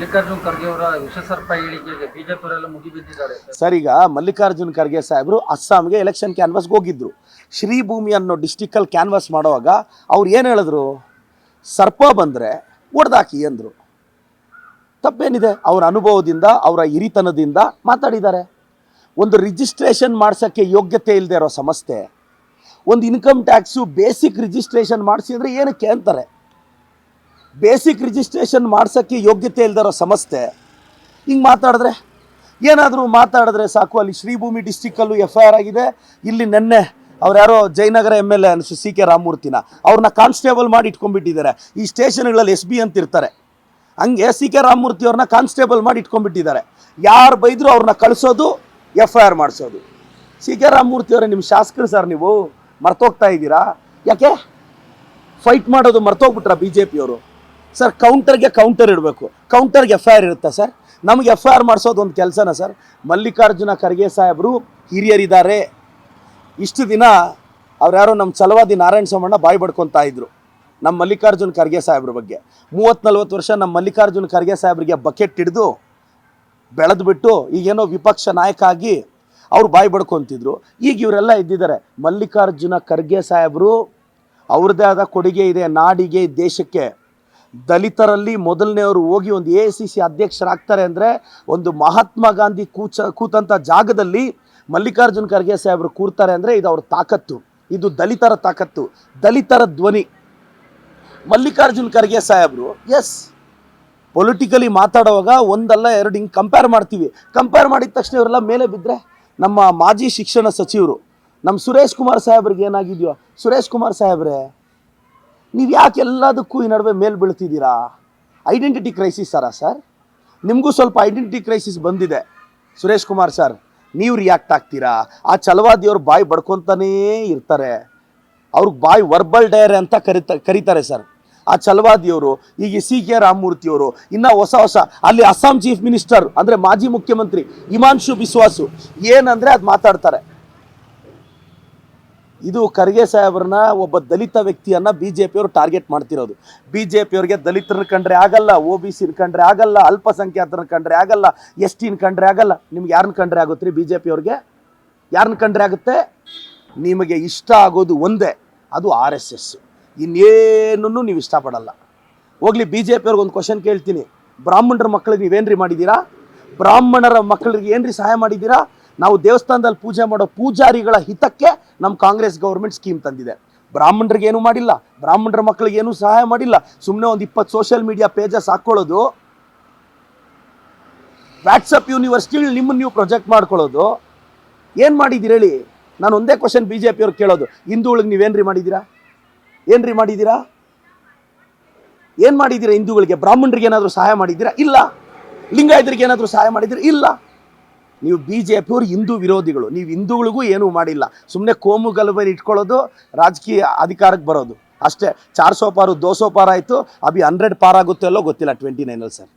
ಮಲ್ಲಿಕಾರ್ಜುನ್ ಖರ್ಗೆ ಅವರ ವಿಷಸರ್ಪ ಹೇಳಿಕೆಗೆ ಬಿಜೆಪಿಯವರೆಲ್ಲ ಮುಗಿಬಿದ್ದಿದ್ದಾರೆ ಸರ್. ಈಗ ಮಲ್ಲಿಕಾರ್ಜುನ್ ಖರ್ಗೆ ಸಾಹೇಬರು ಅಸ್ಸಾಂಗೆ ಎಲೆಕ್ಷನ್ ಕ್ಯಾನ್ವಾಸ್ಗೆ ಹೋಗಿದ್ರು. ಶ್ರೀಭೂಮಿ ಅನ್ನೋ ಡಿಸ್ಟಿಕಲ್ಲಿ ಕ್ಯಾನ್ವಾಸ್ ಮಾಡುವಾಗ ಅವ್ರು ಏನು ಹೇಳಿದ್ರು? ಸರ್ಪ ಬಂದರೆ ಹೊಡೆದಾಕಿ ಅಂದರು. ತಪ್ಪೇನಿದೆ? ಅವರ ಅನುಭವದಿಂದ, ಅವರ ಹಿರಿತನದಿಂದ ಮಾತಾಡಿದ್ದಾರೆ. ಒಂದು ರಿಜಿಸ್ಟ್ರೇಷನ್ ಮಾಡ್ಸೋಕ್ಕೆ ಯೋಗ್ಯತೆ ಇಲ್ಲದೆ ಇರೋ ಸಂಸ್ಥೆ ಒಂದು ಇನ್ಕಮ್ ಟ್ಯಾಕ್ಸು ಬೇಸಿಕ್ ರಿಜಿಸ್ಟ್ರೇಷನ್ ಮಾಡಿಸಿ ಅಂದರೆ ಏನಕ್ಕೆ ಅಂತಾರೆ. ಬೇಸಿಕ್ ರಿಜಿಸ್ಟ್ರೇಷನ್ ಮಾಡ್ಸೋಕ್ಕೆ ಯೋಗ್ಯತೆ ಇಲ್ದಿರೋ ಸಂಸ್ಥೆ ಹಿಂಗೆ ಮಾತಾಡಿದ್ರೆ, ಏನಾದರೂ ಮಾತಾಡಿದ್ರೆ ಸಾಕು. ಅಲ್ಲಿ ಶ್ರೀಭೂಮಿ ಡಿಸ್ಟಿಕ್ಕಲ್ಲೂ FIR ಆಗಿದೆ. ಇಲ್ಲಿ ನೆನ್ನೆ ಅವ್ರು ಯಾರೋ ಜಯನಗರ MLA ಅನಿಸು CK ರಾಮಮೂರ್ತಿನ ಅವ್ರನ್ನ ಕಾನ್ಸ್ಟೇಬಲ್ ಮಾಡಿ ಇಟ್ಕೊಂಡ್ಬಿಟ್ಟಿದ್ದಾರೆ. ಈ ಸ್ಟೇಷನ್ಗಳಲ್ಲಿ SB ಅಂತ ಇರ್ತಾರೆ, ಹಂಗೆ CK ರಾಮಮೂರ್ತಿ ಅವ್ರನ್ನ ಕಾನ್ಸ್ಟೇಬಲ್ ಮಾಡಿ ಇಟ್ಕೊಂಡ್ಬಿಟ್ಟಿದ್ದಾರೆ. ಯಾರು ಬೈದರೂ ಅವ್ರನ್ನ ಕಳಿಸೋದು, FIR ಮಾಡಿಸೋದು. CK ರಾಮಮೂರ್ತಿ ಅವರೇ, ನಿಮ್ಮ ಶಾಸಕರು ಸರ್, ನೀವು ಮರ್ತೋಗ್ತಾ ಇದ್ದೀರಾ? ಯಾಕೆ ಫೈಟ್ ಮಾಡೋದು ಮರ್ತೋಗ್ಬಿಟ್ರಾ BJPಯವರು? ಸರ್, ಕೌಂಟರ್ಗೆ ಕೌಂಟರ್ ಇಡಬೇಕು, ಕೌಂಟರ್ಗೆ FIR ಇರುತ್ತಾ ಸರ್? ನಮಗೆ FIR ಮಾಡಿಸೋದು ಒಂದು ಕೆಲಸನ ಸರ್? ಮಲ್ಲಿಕಾರ್ಜುನ ಖರ್ಗೆ ಸಾಹೇಬರು ಹಿರಿಯರಿದ್ದಾರೆ. ಇಷ್ಟು ದಿನ ಅವ್ರು ಯಾರೋ ನಮ್ಮ ಛಲವಾದಿ ನಾರಾಯಣ ಸೋಮಣ್ಣ ಬಾಯಿ ಬಡ್ಕೊತಾ ಇದ್ರು ನಮ್ಮ ಮಲ್ಲಿಕಾರ್ಜುನ ಖರ್ಗೆ ಸಾಹೇಬ್ರ ಬಗ್ಗೆ. 30-40 ವರ್ಷ ನಮ್ಮ ಮಲ್ಲಿಕಾರ್ಜುನ ಖರ್ಗೆ ಸಾಹೇಬ್ರಿಗೆ ಬಕೆಟ್ ಹಿಡಿದು ಬೆಳೆದ್ಬಿಟ್ಟು ಈಗೇನೋ ವಿಪಕ್ಷ ನಾಯಕ ಆಗಿ ಅವ್ರು ಬಾಯಿ ಬಡ್ಕೊತಿದ್ರು. ಈಗ ಇವರೆಲ್ಲ ಇದ್ದಿದ್ದಾರೆ. ಮಲ್ಲಿಕಾರ್ಜುನ ಖರ್ಗೆ ಸಾಹೇಬರು ಅವ್ರದ್ದೇ ಆದ ಕೊಡುಗೆ ಇದೆ ನಾಡಿಗೆ, ದೇಶಕ್ಕೆ. ದಲಿತರಲ್ಲಿ ಮೊದಲನೇವರು ಹೋಗಿ ಒಂದು AICC ಅಧ್ಯಕ್ಷರಾಗ್ತಾರೆ ಅಂದರೆ, ಒಂದು ಮಹಾತ್ಮ ಗಾಂಧಿ ಕೂತಂಥ ಜಾಗದಲ್ಲಿ ಮಲ್ಲಿಕಾರ್ಜುನ ಖರ್ಗೆ ಸಾಹೇಬರು ಕೂರ್ತಾರೆ ಅಂದರೆ ಇದು ಅವ್ರ ತಾಕತ್ತು, ಇದು ದಲಿತರ ತಾಕತ್ತು, ದಲಿತರ ಧ್ವನಿ. ಮಲ್ಲಿಕಾರ್ಜುನ ಖರ್ಗೆ ಸಾಹೇಬರು ಪೊಲಿಟಿಕಲಿ ಮಾತಾಡುವಾಗ ಒಂದಲ್ಲ ಎರಡು ಹಿಂಗೆ ಕಂಪೇರ್ ಮಾಡ್ತೀವಿ. ಕಂಪೇರ್ ಮಾಡಿದ ತಕ್ಷಣ ಇವರೆಲ್ಲ ಮೇಲೆ ಬಿದ್ದರೆ, ನಮ್ಮ ಮಾಜಿ ಶಿಕ್ಷಣ ಸಚಿವರು ನಮ್ಮ ಸುರೇಶ್ ಕುಮಾರ್ ಸಾಹೇಬ್ರಿಗೆ ಏನಾಗಿದೆಯೋ, ಸುರೇಶ್ ಕುಮಾರ್ ಸಾಹೇಬ್ರೆ ನೀವು ಯಾಕೆ ಎಲ್ಲದಕ್ಕೂ ಈ ನಡುವೆ ಮೇಲೆ ಬೀಳ್ತಿದ್ದೀರಾ? Identity crisis sir? ನಿಮಗೂ ಸ್ವಲ್ಪ ಐಡೆಂಟಿಟಿ ಕ್ರೈಸಿಸ್ ಬಂದಿದೆ ಸುರೇಶ್ ಕುಮಾರ್ ಸರ್. ನೀವು ರಿಯಾಕ್ಟ್ ಆಗ್ತೀರಾ? ಆ ಛಲವಾದಿಯವ್ರು ಬಾಯಿ ಬಡ್ಕೊತಾನೇ ಇರ್ತಾರೆ. ಅವ್ರಿಗೆ ಬಾಯಿ ವರ್ಬಲ್ ಡೈರಿ ಅಂತ ಕರೀತಾರೆ ಸರ್. ಆ ಛಲವಾದಿಯವರು, ಈಗ CK ರಾಮಮೂರ್ತಿಯವರು, ಇನ್ನು ಹೊಸ ಅಲ್ಲಿ ಅಸ್ಸಾಂ ಚೀಫ್ ಮಿನಿಸ್ಟರ್ ಅಂದರೆ ಮಾಜಿ ಮುಖ್ಯಮಂತ್ರಿ ಹಿಮಾಂಶು ಬಿಸ್ವಾಸು ಏನಂದರೆ ಅದು ಮಾತಾಡ್ತಾರೆ. ಇದು ಖರ್ಗೆ ಸಾಹೇಬ್ರನ್ನ, ಒಬ್ಬ ದಲಿತ ವ್ಯಕ್ತಿಯನ್ನು BJPಯವರು ಟಾರ್ಗೆಟ್ ಮಾಡ್ತಿರೋದು. BJPಯವ್ರಿಗೆ ದಲಿತರನ್ನ ಕಂಡ್ರೆ ಆಗಲ್ಲ, OBCನ ಕಂಡ್ರೆ ಆಗಲ್ಲ, ಅಲ್ಪಸಂಖ್ಯಾತರನ್ನ ಕಂಡ್ರೆ ಆಗಲ್ಲ, STನ ಕಂಡ್ರೆ ಆಗಲ್ಲ. ನಿಮ್ಗೆ ಯಾರನ್ನ ಕಂಡ್ರೆ ಆಗುತ್ತೆ ರೀ? BJPಯವ್ರಿಗೆ ಯಾರನ್ನ ಕಂಡ್ರೆ ಆಗುತ್ತೆ? ನಿಮಗೆ ಇಷ್ಟ ಆಗೋದು ಒಂದೇ, ಅದು RSS. ಇನ್ನೇನೂ ನೀವು ಇಷ್ಟಪಡಲ್ಲ. ಹೋಗ್ಲಿ, BJPಯವ್ರಿಗೆ ಒಂದು ಕ್ವಶನ್ ಕೇಳ್ತೀನಿ. ಬ್ರಾಹ್ಮಣರ ಮಕ್ಕಳಿಗೆ ನೀವೇನ್ರಿ ಮಾಡಿದ್ದೀರಾ? ಬ್ರಾಹ್ಮಣರ ಮಕ್ಕಳಿಗೆ ಏನ್ರಿ ಸಹಾಯ ಮಾಡಿದ್ದೀರಾ? ನಾವು ದೇವಸ್ಥಾನದಲ್ಲಿ ಪೂಜೆ ಮಾಡೋ ಪೂಜಾರಿಗಳ ಹಿತಕ್ಕೆ ನಮ್ಮ ಕಾಂಗ್ರೆಸ್ ಗೌರ್ಮೆಂಟ್ ಸ್ಕೀಮ್ ತಂದಿದೆ. ಬ್ರಾಹ್ಮಣರಿಗೆ ಏನೂ ಮಾಡಿಲ್ಲ, ಬ್ರಾಹ್ಮಣರ ಮಕ್ಕಳಿಗೆ ಏನೂ ಸಹಾಯ ಮಾಡಿಲ್ಲ. ಸುಮ್ಮನೆ ಒಂದು 20 ಸೋಷಿಯಲ್ ಮೀಡಿಯಾ ಪೇಜಸ್ ಹಾಕ್ಕೊಳ್ಳೋದು, ವಾಟ್ಸಪ್ ಯೂನಿವರ್ಸಿಟಿಗಳು ನಿಮ್ಮನ್ನು ನೀವು ಪ್ರೊಜೆಕ್ಟ್ ಮಾಡ್ಕೊಳ್ಳೋದು. ಏನು ಮಾಡಿದ್ದೀರಿ ಹೇಳಿ? ನಾನು ಒಂದೇ ಕ್ವಶನ್ BJPಯವ್ರು ಕೇಳೋದು, ಹಿಂದೂಗಳಿಗೆ ನೀವೇನ್ರಿ ಮಾಡಿದ್ದೀರಾ? ಏನ್ರಿ ಮಾಡಿದ್ದೀರಾ? ಏನು ಮಾಡಿದ್ದೀರಾ ಹಿಂದೂಗಳಿಗೆ? ಬ್ರಾಹ್ಮಣರಿಗೆ ಏನಾದರೂ ಸಹಾಯ ಮಾಡಿದ್ದೀರಾ? ಇಲ್ಲ. ಲಿಂಗಾಯತರಿಗೆ ಏನಾದರೂ ಸಹಾಯ ಮಾಡಿದ್ದೀರಾ? ಇಲ್ಲ. ನೀವು BJPಯವರು ಹಿಂದೂ ವಿರೋಧಿಗಳು. ನೀವು ಹಿಂದೂಗಳಿಗೂ ಏನೂ ಮಾಡಿಲ್ಲ. ಸುಮ್ಮನೆ ಕೋಮು ಗಲಭೆ ಇಟ್ಕೊಳ್ಳೋದು, ರಾಜಕೀಯ ಅಧಿಕಾರಕ್ಕೆ ಬರೋದು ಅಷ್ಟೇ. 400 ಪಾರು 200 ಪಾರ್ ಆಯಿತು. ಅಭಿ 100 ಪಾರ್ ಆಗುತ್ತೆ ಅಲ್ಲೋ ಗೊತ್ತಿಲ್ಲ 29 ಸರ್.